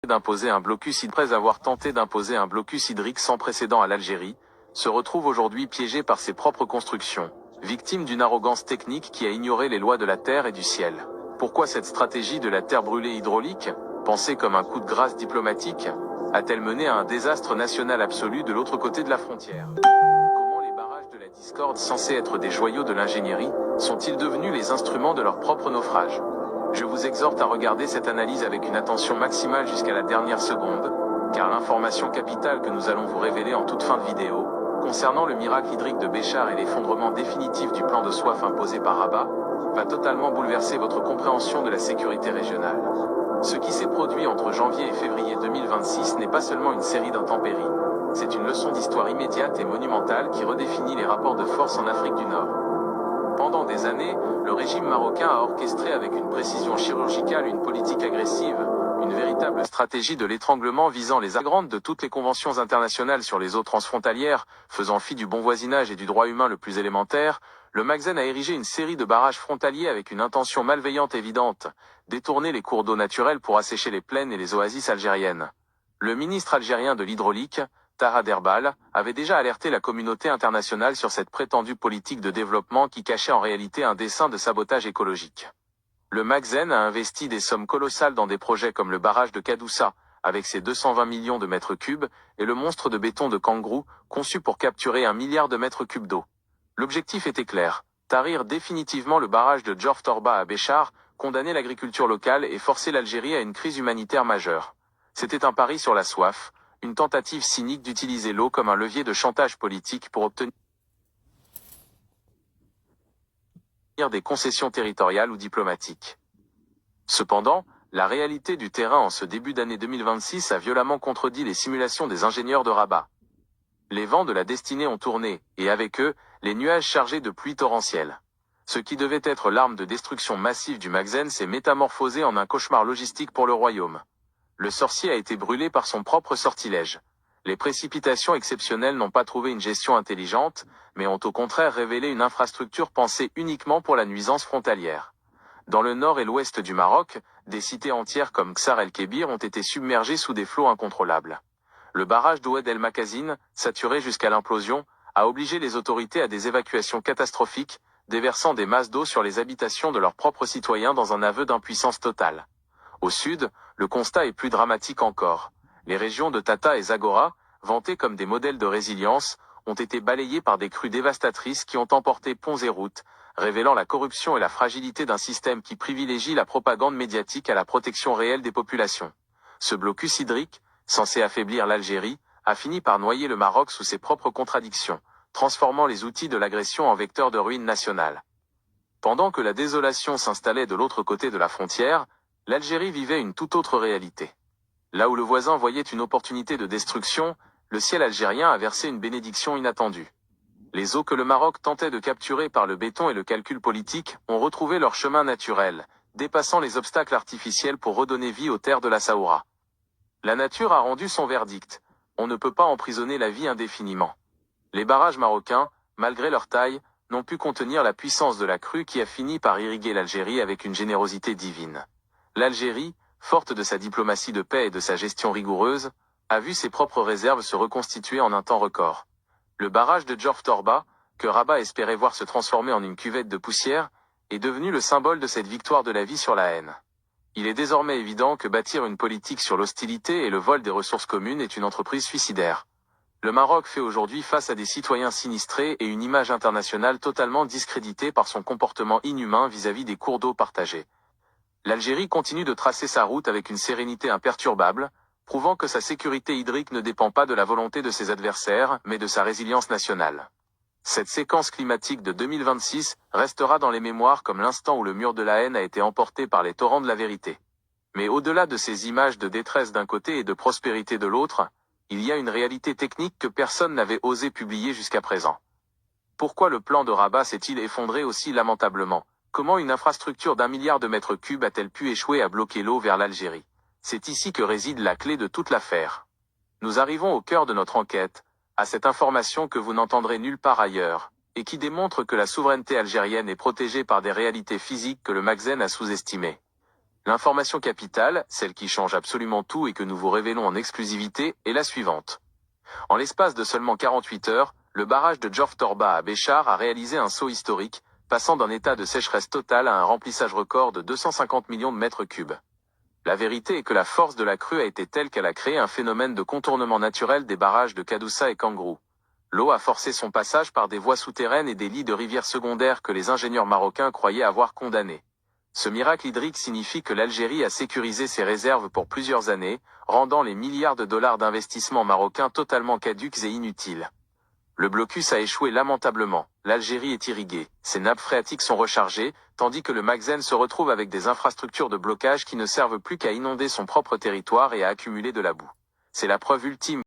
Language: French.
d'imposer un blocus après avoir tenté d'imposer un blocus hydrique sans précédent à l'Algérie, se retrouve aujourd'hui piégé par ses propres constructions, victime d'une arrogance technique qui a ignoré les lois de la terre et du ciel. Pourquoi cette stratégie de la terre brûlée hydraulique, pensée comme un coup de grâce diplomatique, a-t-elle mené à un désastre national absolu de l'autre côté de la frontière? Comment les barrages de la discorde, censés être des joyaux de l'ingénierie, sont-ils devenus les instruments de leur propre naufrage? Je vous exhorte à regarder cette analyse avec une attention maximale jusqu'à la dernière seconde, car l'information capitale que nous allons vous révéler en toute fin de vidéo, concernant le miracle hydrique de Béchar et l'effondrement définitif du plan de soif imposé par Rabat, va totalement bouleverser votre compréhension de la sécurité régionale. Ce qui s'est produit entre janvier et février 2026 n'est pas seulement une série d'intempéries, c'est une leçon d'histoire immédiate et monumentale qui redéfinit les rapports de force en Afrique du Nord. Pendant des années, le régime marocain a orchestré avec une précision chirurgicale une politique agressive, une véritable stratégie de l'étranglement visant les agrandes de toutes les conventions internationales sur les eaux transfrontalières, faisant fi du bon voisinage et du droit humain le plus élémentaire. Le Maghreb a érigé une série de barrages frontaliers avec une intention malveillante évidente, détourner les cours d'eau naturels pour assécher les plaines et les oasis algériennes. Le ministre algérien de l'hydraulique, Taha Derbal, avait déjà alerté la communauté internationale sur cette prétendue politique de développement qui cachait en réalité un dessein de sabotage écologique. Le Maghreb a investi des sommes colossales dans des projets comme le barrage de Kadoussa, avec ses 220 millions de mètres cubes, et le monstre de béton de Kangrou, conçu pour capturer 1 milliard de mètres cubes d'eau. L'objectif était clair, tarir définitivement le barrage de Djorf Torba à Béchar, condamner l'agriculture locale et forcer l'Algérie à une crise humanitaire majeure. C'était un pari sur la soif, une tentative cynique d'utiliser l'eau comme un levier de chantage politique pour obtenir des concessions territoriales ou diplomatiques. Cependant, la réalité du terrain en ce début d'année 2026 a violemment contredit les simulations des ingénieurs de Rabat. Les vents de la destinée ont tourné, et avec eux, les nuages chargés de pluie torrentielle. Ce qui devait être l'arme de destruction massive du Maghreb s'est métamorphosé en un cauchemar logistique pour le royaume. Le sorcier a été brûlé par son propre sortilège. Les précipitations exceptionnelles n'ont pas trouvé une gestion intelligente, mais ont au contraire révélé une infrastructure pensée uniquement pour la nuisance frontalière. Dans le nord et l'ouest du Maroc, des cités entières comme Ksar el-Kébir ont été submergées sous des flots incontrôlables. Le barrage d'Oued el-Makazine, saturé jusqu'à l'implosion, a obligé les autorités à des évacuations catastrophiques, déversant des masses d'eau sur les habitations de leurs propres citoyens dans un aveu d'impuissance totale. Au sud, le constat est plus dramatique encore. Les régions de Tata et Zagora, vantées comme des modèles de résilience, ont été balayées par des crues dévastatrices qui ont emporté ponts et routes, révélant la corruption et la fragilité d'un système qui privilégie la propagande médiatique à la protection réelle des populations. Ce blocus hydrique, censé affaiblir l'Algérie, a fini par noyer le Maroc sous ses propres contradictions, transformant les outils de l'agression en vecteurs de ruine nationale. Pendant que la désolation s'installait de l'autre côté de la frontière, l'Algérie vivait une toute autre réalité. Là où le voisin voyait une opportunité de destruction, le ciel algérien a versé une bénédiction inattendue. Les eaux que le Maroc tentait de capturer par le béton et le calcul politique ont retrouvé leur chemin naturel, dépassant les obstacles artificiels pour redonner vie aux terres de la Sahara. La nature a rendu son verdict. On ne peut pas emprisonner la vie indéfiniment. Les barrages marocains, malgré leur taille, n'ont pu contenir la puissance de la crue qui a fini par irriguer l'Algérie avec une générosité divine. L'Algérie, forte de sa diplomatie de paix et de sa gestion rigoureuse, a vu ses propres réserves se reconstituer en un temps record. Le barrage de Djorf Torba, que Rabat espérait voir se transformer en une cuvette de poussière, est devenu le symbole de cette victoire de la vie sur la haine. Il est désormais évident que bâtir une politique sur l'hostilité et le vol des ressources communes est une entreprise suicidaire. Le Maroc fait aujourd'hui face à des citoyens sinistrés et une image internationale totalement discréditée par son comportement inhumain vis-à-vis des cours d'eau partagés. L'Algérie continue de tracer sa route avec une sérénité imperturbable, prouvant que sa sécurité hydrique ne dépend pas de la volonté de ses adversaires, mais de sa résilience nationale. Cette séquence climatique de 2026 restera dans les mémoires comme l'instant où le mur de la haine a été emporté par les torrents de la vérité. Mais au-delà de ces images de détresse d'un côté et de prospérité de l'autre, il y a une réalité technique que personne n'avait osé publier jusqu'à présent. Pourquoi le plan de Rabat s'est-il effondré aussi lamentablement? Comment une infrastructure d'1 milliard de mètres cubes a-t-elle pu échouer à bloquer l'eau vers l'Algérie? C'est ici que réside la clé de toute l'affaire. Nous arrivons au cœur de notre enquête, à cette information que vous n'entendrez nulle part ailleurs, et qui démontre que la souveraineté algérienne est protégée par des réalités physiques que le Maghreb a sous-estimées. L'information capitale, celle qui change absolument tout et que nous vous révélons en exclusivité, est la suivante. En l'espace de seulement 48 heures, le barrage de Djorf Torba à Béchar a réalisé un saut historique, passant d'un état de sécheresse totale à un remplissage record de 250 millions de mètres cubes. La vérité est que la force de la crue a été telle qu'elle a créé un phénomène de contournement naturel des barrages de Kadoussa et Kangrou. L'eau a forcé son passage par des voies souterraines et des lits de rivières secondaires que les ingénieurs marocains croyaient avoir condamnés. Ce miracle hydrique signifie que l'Algérie a sécurisé ses réserves pour plusieurs années, rendant les milliards de dollars d'investissement marocains totalement caducs et inutiles. Le blocus a échoué lamentablement, l'Algérie est irriguée, ses nappes phréatiques sont rechargées, tandis que le Maghreb se retrouve avec des infrastructures de blocage qui ne servent plus qu'à inonder son propre territoire et à accumuler de la boue. C'est la preuve ultime